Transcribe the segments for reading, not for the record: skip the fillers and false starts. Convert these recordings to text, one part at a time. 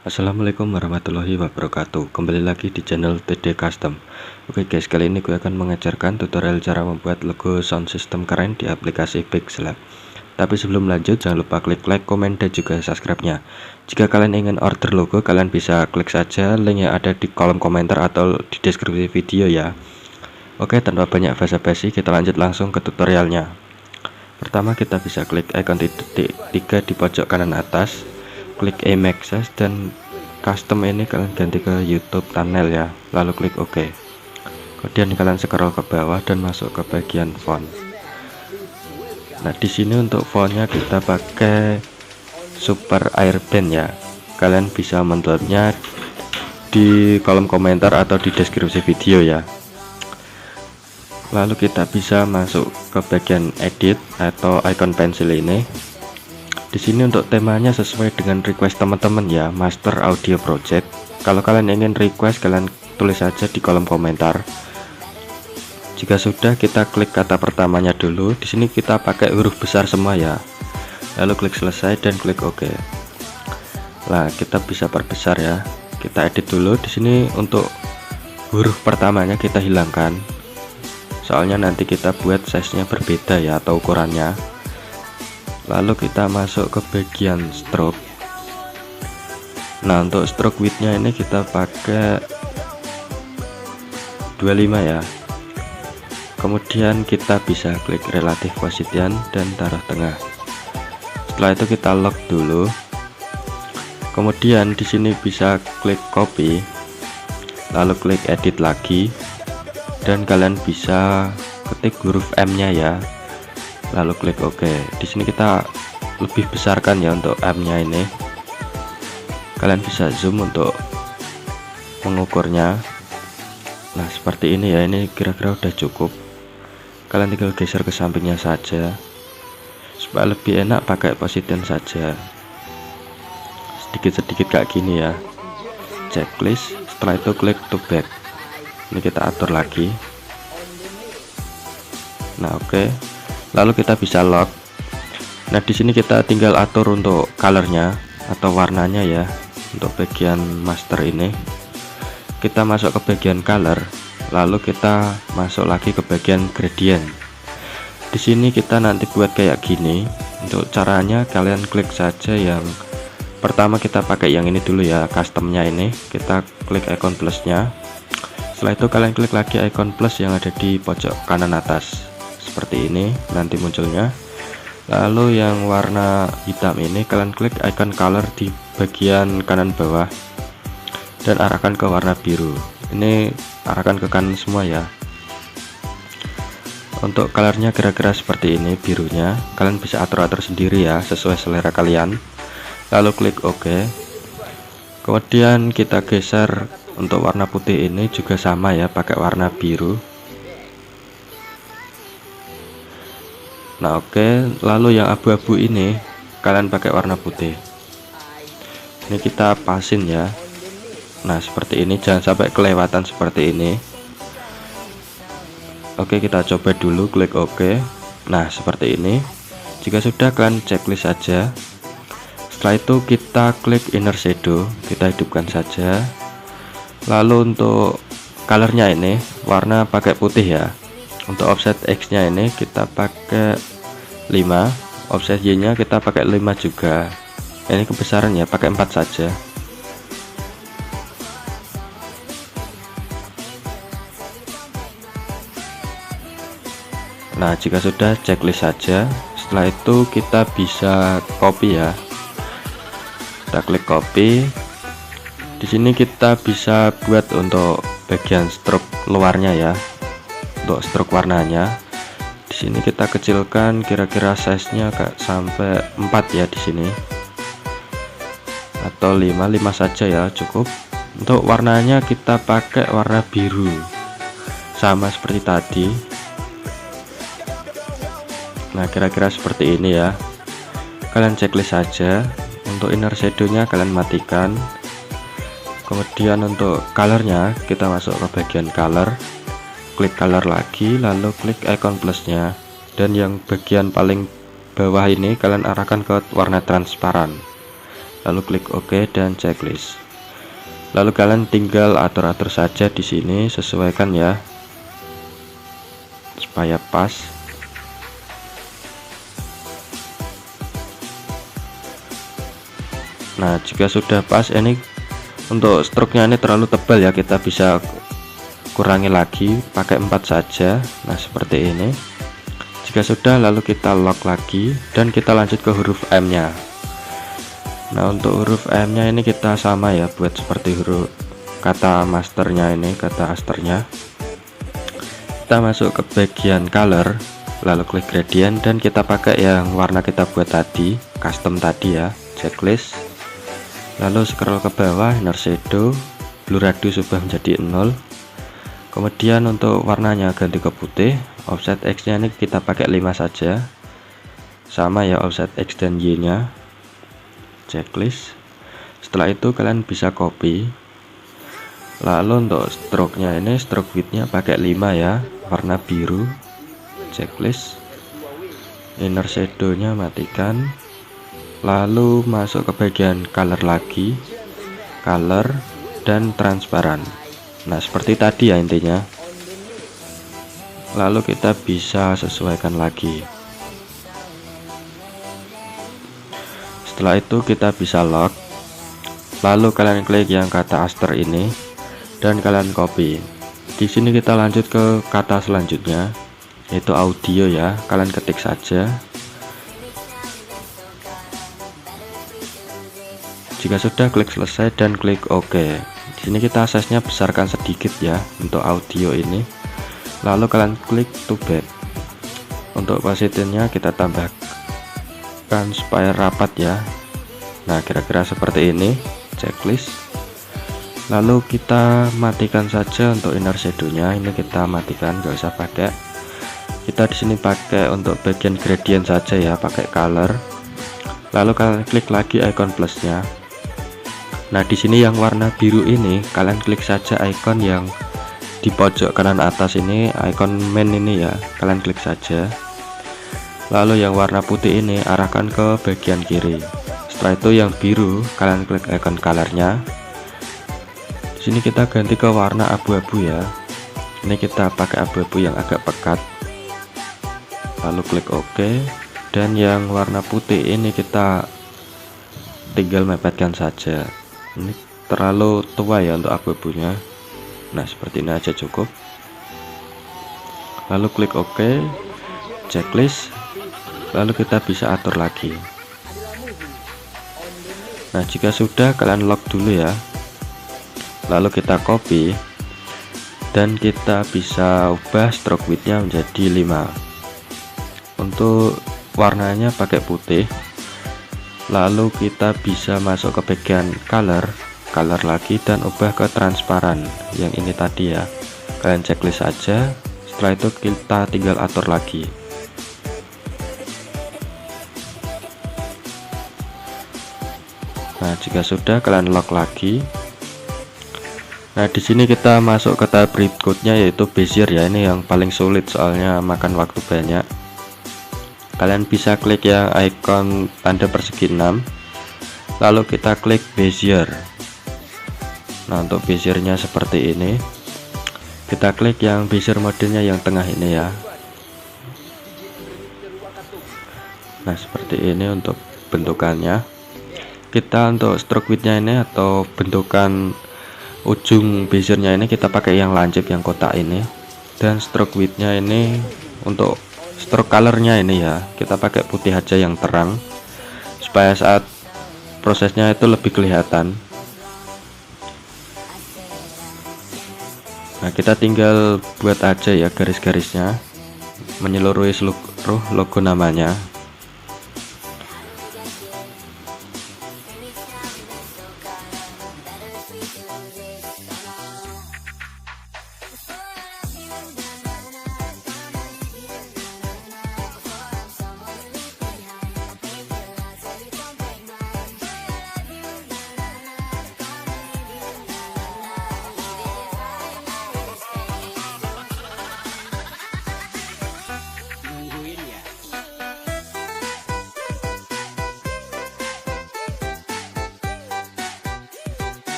Assalamualaikum warahmatullahi wabarakatuh. Kembali lagi di channel TD Custom. Oke guys, kali ini gue akan mengajarkan tutorial cara membuat logo sound system keren di aplikasi Pixlab. Tapi sebelum lanjut, jangan lupa klik like, komen, dan juga subscribe-nya. Jika kalian ingin order logo, kalian bisa klik saja link yang ada di kolom komentar atau di deskripsi video ya. Oke, tanpa banyak basa-basi, kita lanjut langsung ke tutorialnya. Pertama, kita bisa klik icon titik 3 di pojok kanan atas, klik Emacs dan custom ini kalian ganti ke YouTube thumbnail ya, lalu klik OK. Kemudian kalian scroll ke bawah dan masuk ke bagian font. Nah, di sini untuk fontnya kita pakai Super Airband ya. Kalian bisa mendownloadnya di kolom komentar atau di deskripsi video ya. Lalu kita bisa masuk ke bagian edit atau icon pensil ini. Di sini untuk temanya sesuai dengan request teman-teman ya, Master Audio Project. Kalau kalian ingin request, kalian tulis saja di kolom komentar. Jika sudah, kita klik kata pertamanya dulu. Di sini kita pakai huruf besar semua ya. Lalu klik selesai dan klik OK. Nah, kita bisa perbesar ya. Kita edit dulu. Di sini untuk huruf pertamanya kita hilangkan. Soalnya nanti kita buat size-nya berbeda ya, atau ukurannya. Lalu kita masuk ke bagian stroke. Nah, untuk stroke width-nya ini kita pakai 25 ya. Kemudian kita bisa klik relative position dan taruh tengah. Setelah itu kita lock dulu. Kemudian di sini bisa klik copy, lalu klik edit lagi, dan kalian bisa ketik huruf M-nya ya. Lalu klik OK. Di sini kita lebih besarkan ya untuk M-nya ini. Kalian bisa zoom untuk mengukurnya. Nah, seperti ini ya. Ini kira-kira udah cukup. Kalian tinggal geser ke sampingnya saja supaya lebih enak pakai position saja. Sedikit-sedikit kayak gini ya. Checklist. Setelah itu klik to back. Ini kita atur lagi. Nah, oke. Lalu kita bisa lock. Nah, di sini kita tinggal atur untuk colornya atau warnanya ya. Untuk bagian master ini kita masuk ke bagian color, lalu kita masuk lagi ke bagian gradient. Di sini kita nanti buat kayak gini. Untuk caranya kalian klik saja yang pertama, kita pakai yang ini dulu ya, customnya ini. Kita klik icon plusnya. Setelah itu kalian klik lagi icon plus yang ada di pojok kanan atas. Seperti ini nanti munculnya. Lalu yang warna hitam ini kalian klik icon color di bagian kanan bawah dan arahkan ke warna biru. Ini arahkan ke kanan semua ya. Untuk colornya kira-kira seperti ini birunya. Kalian bisa atur-atur sendiri ya, sesuai selera kalian. Lalu klik OK. Kemudian kita geser untuk warna putih ini juga sama ya, pakai warna biru. Nah, oke. Lalu yang abu-abu ini kalian pakai warna putih. Ini kita pasin ya. Nah, seperti ini, jangan sampai kelewatan seperti ini. Oke, kita coba dulu, klik OK. Nah, seperti ini. Jika sudah, kalian checklist saja. Setelah itu kita klik inner shadow, kita hidupkan saja. Lalu untuk colornya ini warna pakai putih ya. Untuk offset X nya ini kita pakai 5, offset Y nya kita pakai 5 juga. Ini kebesaran ya, pakai 4 saja. Nah, jika sudah, checklist saja. Setelah itu kita bisa copy ya. Kita klik copy. Di sini kita bisa buat untuk bagian stroke luarnya ya. Untuk stroke warnanya, di sini kita kecilkan kira-kira size-nya agak sampai 4 ya di sini. Atau 5 saja ya, cukup. Untuk warnanya kita pakai warna biru. Sama seperti tadi. Nah, kira-kira seperti ini ya. Kalian checklist saja. Untuk inner shadow-nya kalian matikan. Kemudian untuk colornya kita masuk ke bagian color, klik color lagi, lalu klik icon plusnya, dan yang bagian paling bawah ini kalian arahkan ke warna transparan. lalu klik OK dan checklist. Lalu kalian tinggal atur-atur saja di sini, sesuaikan ya supaya pas. Nah, jika sudah pas, ini untuk struknya ini terlalu tebal ya, kita bisa kurangi lagi pakai 4 saja. Nah, seperti ini. Jika sudah, lalu kita lock lagi dan kita lanjut ke huruf M nya. Nah, untuk huruf M nya ini kita sama ya, buat seperti huruf kata masternya ini, kata asternya. Kita masuk ke bagian color, lalu klik gradient dan kita pakai yang warna kita buat tadi, custom tadi ya, checklist. Lalu scroll ke bawah, inner shadow, blur radius ubah menjadi 0. Kemudian untuk warnanya ganti ke putih, offset X nya ini kita pakai 5 saja, sama ya offset X dan Y nya, checklist. Setelah itu kalian bisa copy. Lalu untuk stroke nya ini, stroke width nya pakai 5 ya, warna biru, checklist. Inner shadow nya matikan. Lalu masuk ke bagian color lagi, color dan transparan. Nah, seperti tadi ya intinya. Lalu kita bisa sesuaikan lagi. Setelah itu kita bisa lock. Lalu kalian klik yang kata aster ini dan kalian copy. Di sini kita lanjut ke kata selanjutnya, yaitu audio ya. Kalian ketik saja. Jika sudah, klik selesai dan klik OK. Di sini kita size-nya besarkan sedikit ya untuk audio ini. Lalu kalian klik to back. Untuk opacity-nya kita tambahkan supaya rapat ya. Nah, kira-kira seperti ini, checklist. Lalu kita matikan saja untuk inner shadow-nya. Ini kita matikan, nggak usah pakai. Kita di sini pakai untuk bagian gradient saja ya, pakai color. Lalu kalian klik lagi icon plus-nya. Nah, di sini yang warna biru ini kalian klik saja icon yang di pojok kanan atas ini, icon main ini ya, kalian klik saja. Lalu yang warna putih ini arahkan ke bagian kiri. Setelah itu yang biru kalian klik icon colornya. Di sini kita ganti ke warna abu-abu ya. Ini kita pakai abu-abu yang agak pekat. Lalu klik OK. Dan yang warna putih ini kita tinggal mepetkan saja. Ini terlalu tua ya untuk abu-abunya. Nah, seperti ini aja cukup. Lalu klik OK, checklist. Lalu kita bisa atur lagi. Nah, jika sudah, kalian lock dulu ya. Lalu kita copy dan kita bisa ubah stroke width-nya menjadi 5. Untuk warnanya pakai putih. Lalu kita bisa masuk ke bagian color lagi dan ubah ke transparan yang ini tadi ya. Kalian checklist aja. Setelah itu kita tinggal atur lagi. Nah, jika sudah, kalian lock lagi. Nah, di sini kita masuk ke tahap berikutnya, yaitu bezier ya. Ini yang paling sulit soalnya makan waktu banyak. Kalian bisa klik yang icon tanda persegi 6, lalu kita klik bezier. Nah, untuk beziernya seperti ini. Kita klik yang bezier modenya yang tengah ini ya. Nah, seperti ini untuk bentukannya. Kita untuk stroke width-nya ini atau bentukan ujung beziernya ini kita pakai yang lancip, yang kotak ini. Dan stroke width-nya ini untuk stroke colornya ini ya, kita pakai putih aja yang terang supaya saat prosesnya itu lebih kelihatan. Nah, kita tinggal buat aja ya garis-garisnya menyeluruhi seluruh logo namanya.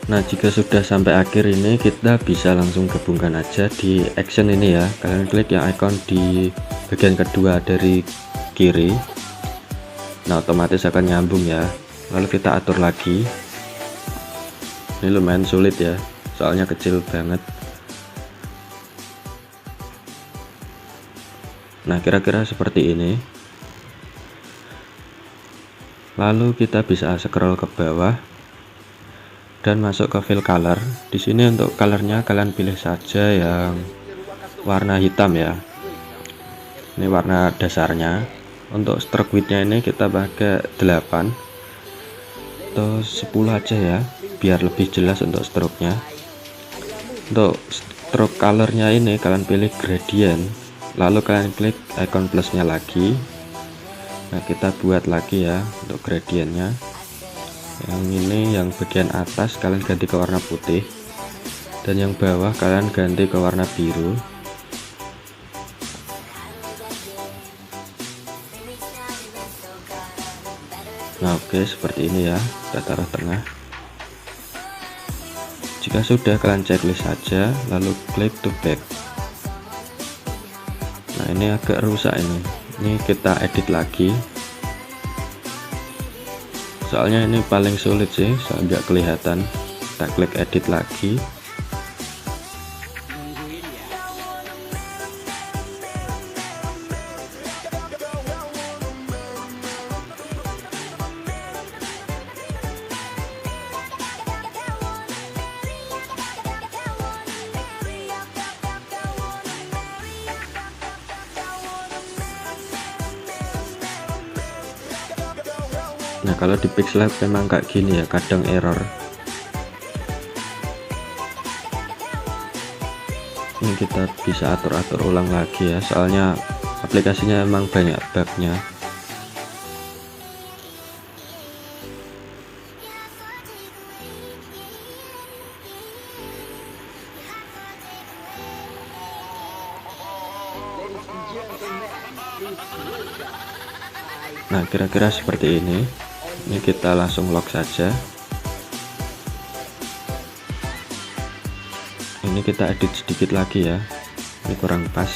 Nah, jika sudah sampai akhir ini, kita bisa langsung gabungkan aja di action ini ya. Kalian klik yang icon di bagian kedua dari kiri. Nah, otomatis akan nyambung ya. Lalu kita atur lagi. Ini lumayan sulit ya, soalnya kecil banget. Nah, kira-kira seperti ini. Lalu kita bisa scroll ke bawah dan masuk ke fill color. Di sini untuk colornya kalian pilih saja yang warna hitam ya. Ini warna dasarnya. Untuk stroke widthnya ini kita pakai 8 atau 10 aja ya, biar lebih jelas untuk stroke-nya. Untuk stroke colornya ini kalian pilih gradient, lalu kalian klik icon plusnya lagi. Nah, kita buat lagi ya untuk gradientnya. Yang ini yang bagian atas kalian ganti ke warna putih, dan yang bawah kalian ganti ke warna biru. Nah, oke, seperti ini ya, kita taruh tengah. Jika sudah, kalian checklist saja, lalu klik to back. Nah, ini agak rusak ini kita edit lagi, soalnya ini paling sulit sih, agak kelihatan. Kita klik edit lagi. Nah, kalau di Pixlab memang kayak gini ya, kadang error. Ini kita bisa atur-atur ulang lagi ya, soalnya aplikasinya emang banyak bugnya. Nah, kira-kira seperti ini. Ini kita langsung lock saja. Ini kita edit sedikit lagi ya, ini kurang pas.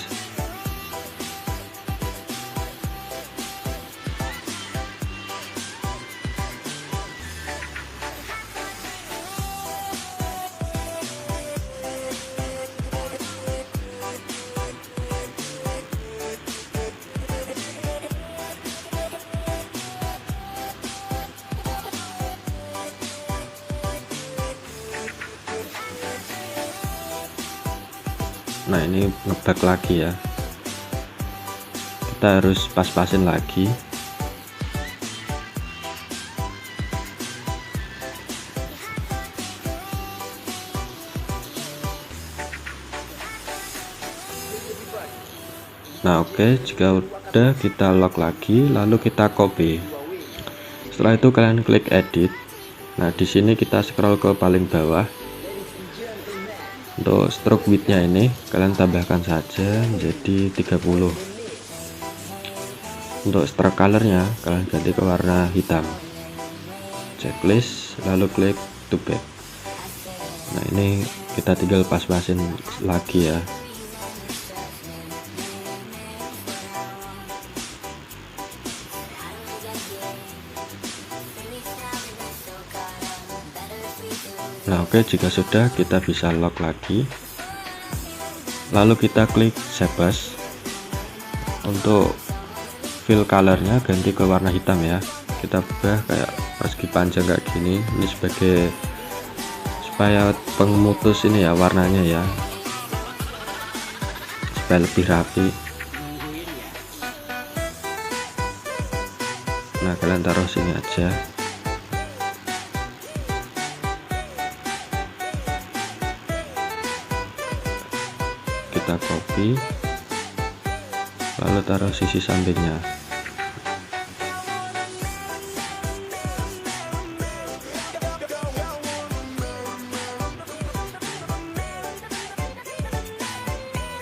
Nah, ini ngebug lagi ya, kita harus pas-pasin lagi. Nah, oke, jika udah kita lock lagi, lalu kita copy. Setelah itu kalian klik edit. Nah, di sini kita scroll ke paling bawah. Untuk stroke widthnya ini kalian tambahkan saja menjadi 30. Untuk stroke colornya kalian ganti ke warna hitam. Checklist, lalu klik to back. Nah, ini kita tinggal pas-pasin lagi ya. Nah, oke, jika sudah, kita bisa lock lagi, lalu kita klik save as. Untuk fill colornya ganti ke warna hitam ya, kita ubah kayak persegi panjang kayak gini. Ini sebagai supaya pemutus ini ya warnanya ya, supaya lebih rapi. Nah, kalian taruh sini aja. Kita copy, lalu taruh sisi sampingnya.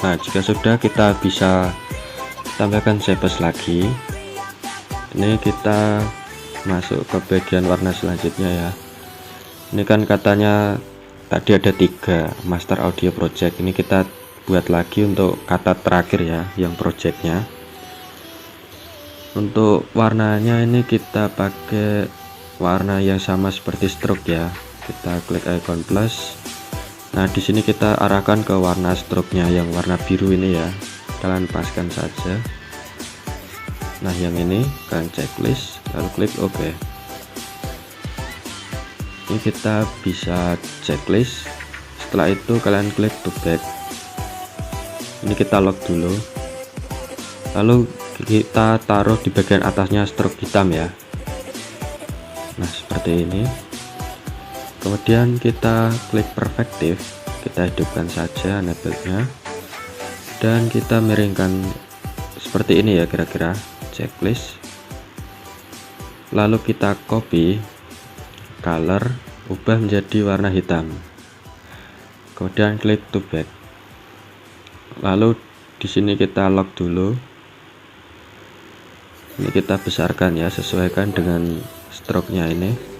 Nah, jika sudah, kita bisa tambahkan save as lagi. Ini kita masuk ke bagian warna selanjutnya ya. Ini kan katanya tadi ada 3 master audio project, ini kita buat lagi untuk kata terakhir ya, yang projectnya. Untuk warnanya ini kita pakai warna yang sama seperti stroke ya. Kita klik icon plus. Nah, di sini kita arahkan ke warna stroke-nya yang warna biru ini ya. Kalian paskan saja. Nah, yang ini kalian checklist, lalu klik OK. Ini kita bisa checklist. Setelah itu kalian klik to back. Ini kita lock dulu. Lalu kita taruh di bagian atasnya stroke hitam ya. Nah, seperti ini. Kemudian kita klik perspektif, kita hidupkan saja enable-nya, dan kita miringkan seperti ini ya kira-kira. Checklist, lalu kita copy color, ubah menjadi warna hitam, kemudian klik to back. Lalu di sini kita lock dulu. Ini kita besarkan ya, sesuaikan dengan stroke-nya ini.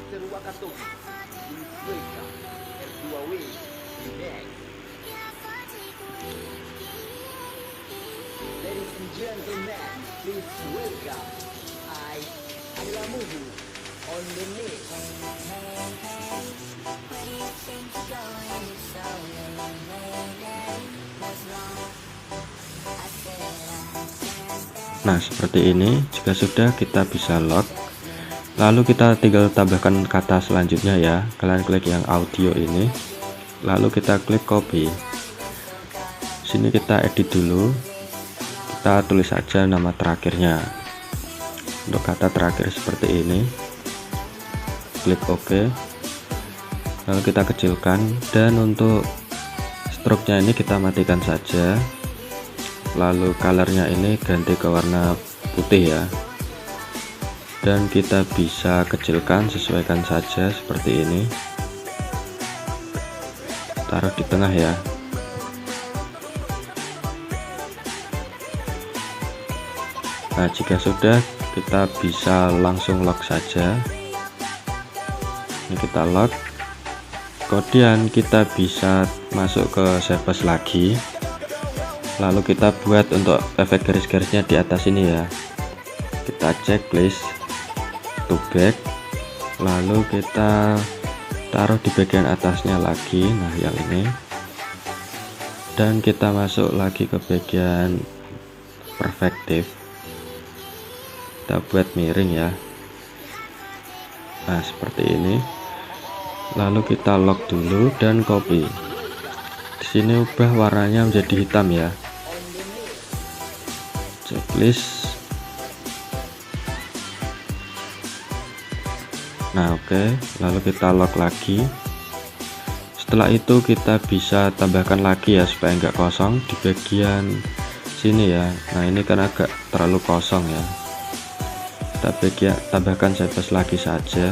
Nah, seperti ini. Jika sudah, kita bisa lock. Lalu kita tinggal tambahkan kata selanjutnya ya. Kalian klik yang audio ini, lalu kita klik copy. Sini kita edit dulu. Kita tulis saja nama terakhirnya. Untuk kata terakhir seperti ini. Klik OK. Lalu kita kecilkan, dan untuk stroke-nya ini kita matikan saja. Lalu colornya ini ganti ke warna putih ya, dan kita bisa kecilkan, sesuaikan saja seperti ini. Taruh di tengah ya. Nah, jika sudah, kita bisa langsung lock saja. Ini kita lock. Kemudian kita bisa masuk ke save as lagi. Lalu kita buat untuk efek garis-garisnya di atas ini ya. Kita checklist, to back, lalu kita taruh di bagian atasnya lagi. Nah, yang ini, dan kita masuk lagi ke bagian perspektif. Kita buat miring ya. Nah, seperti ini. Lalu kita lock dulu dan copy. Di sini ubah warnanya menjadi hitam ya. Checklist. Nah, oke. Lalu kita lock lagi. Setelah itu kita bisa tambahkan lagi ya, supaya enggak kosong di bagian sini ya. Nah, ini kan agak terlalu kosong ya. Kita tambahkan save as lagi saja.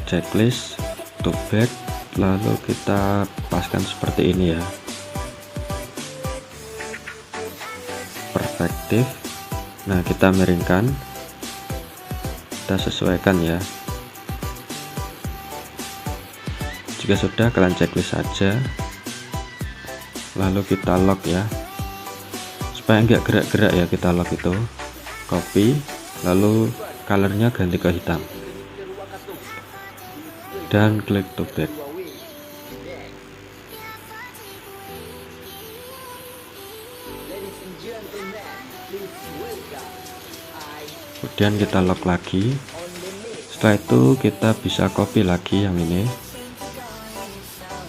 Checklist, to back, lalu kita paskan seperti ini ya. Perspektif. Nah, kita miringkan, kita sesuaikan ya. Jika sudah, kalian checklist saja, lalu kita lock ya, supaya enggak gerak-gerak ya. Kita lock itu, copy, lalu colornya ganti ke hitam, dan klik to back. Kemudian kita lock lagi. Setelah itu kita bisa copy lagi yang ini,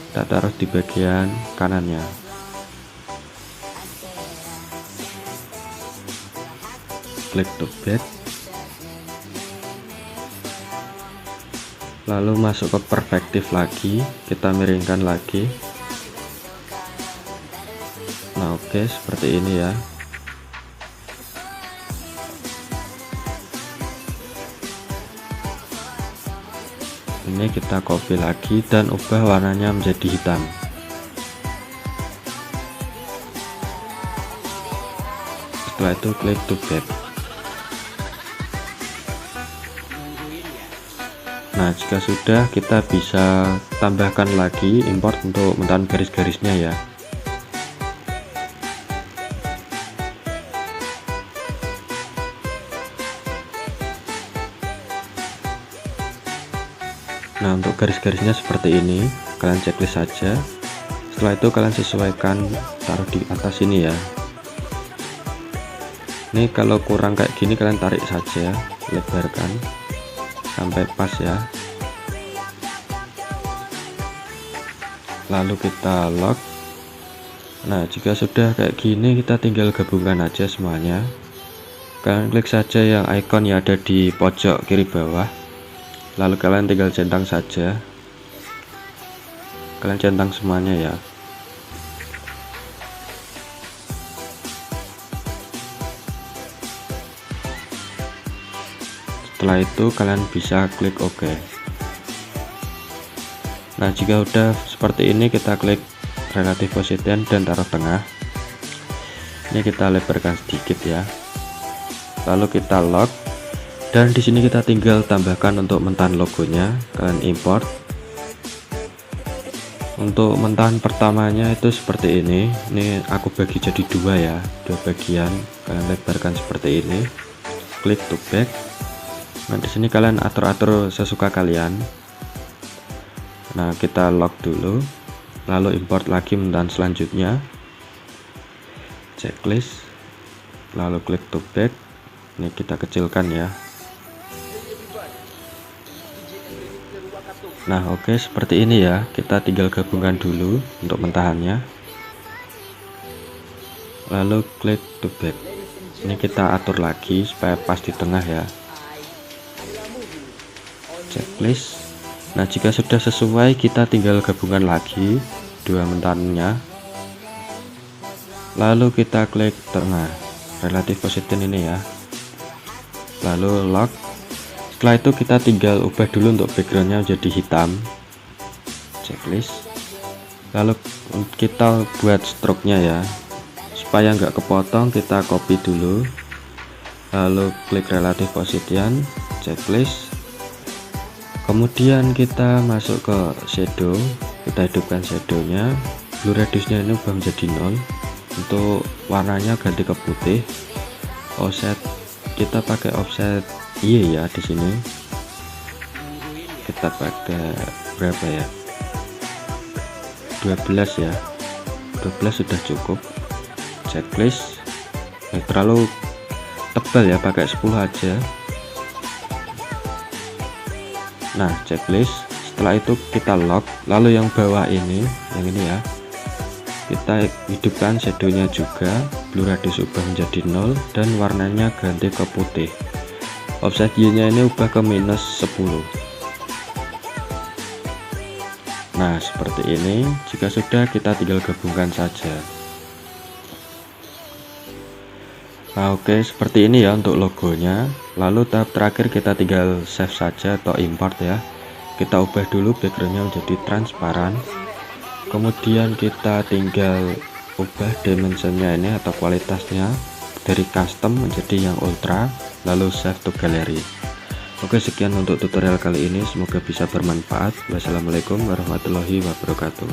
kita taruh di bagian kanannya. Klik to back, lalu masuk ke perspektif lagi, kita miringkan lagi. Nah, oke, seperti ini ya. Ini kita copy lagi dan ubah warnanya menjadi hitam. Setelah itu klik to back. Nah, jika sudah, kita bisa tambahkan lagi import untuk mentahan garis-garisnya ya. Nah, untuk garis-garisnya seperti ini, kalian checklist saja. Setelah itu kalian sesuaikan, taruh di atas ini ya. Ini kalau kurang kayak gini kalian tarik saja, lebarkan sampai pas ya. Lalu kita lock. Nah, jika sudah kayak gini, kita tinggal gabungkan aja semuanya. Kalian klik saja yang icon yang ada di pojok kiri bawah, lalu kalian tinggal centang saja. Kalian centang semuanya ya. Setelah itu kalian bisa klik OK. Nah, jika udah seperti ini, kita klik relative position dan taruh tengah. Ini kita lebarkan sedikit ya. Lalu kita lock, dan di sini kita tinggal tambahkan untuk mentahan logonya. Kalian import. Untuk mentahan pertamanya itu seperti ini. Ini aku bagi jadi dua ya, dua bagian. Kalian lebarkan seperti ini. Klik to back. Nah, di sini kalian atur-atur sesuka kalian. Nah, kita lock dulu, lalu import lagi mentahan selanjutnya, checklist, lalu klik to back. Ini kita kecilkan ya. Nah, oke, seperti ini ya. Kita tinggal gabungkan dulu untuk mentahannya, lalu klik to back. Ini kita atur lagi supaya pas di tengah ya. Checklist. Nah, jika sudah sesuai, kita tinggal gabungkan lagi dua mentahannya, lalu kita klik tengah, relative position ini ya, lalu lock. Setelah itu kita tinggal ubah dulu untuk backgroundnya jadi hitam. Checklist. Lalu kita buat stroke-nya ya, supaya nggak kepotong, kita copy dulu, lalu klik relative position, checklist. Kemudian kita masuk ke shadow, kita hidupkan shadownya, blue radiusnya ini ubah menjadi 0, untuk warnanya ganti ke putih. Offset kita pakai offset Y ya, di sini kita pakai berapa ya, 12 ya, 12 sudah cukup. Checklist. Terlalu tebal ya, pakai 10 aja. Nah, checklist. Setelah itu kita lock, lalu yang bawah ini, yang ini ya, kita hidupkan shadownya juga, blue radius ubah menjadi 0 dan warnanya ganti ke putih. Offset Y nya ini ubah ke -10. Nah, seperti ini. Jika sudah, kita tinggal gabungkan saja. Nah, oke, seperti ini ya untuk logonya. Lalu tahap terakhir kita tinggal save saja atau import ya. Kita ubah dulu backgroundnya menjadi transparan. Kemudian kita tinggal ubah dimensionnya ini atau kualitasnya dari custom menjadi yang ultra, lalu save to gallery. Oke, sekian untuk tutorial kali ini, semoga bisa bermanfaat. Wassalamualaikum warahmatullahi wabarakatuh.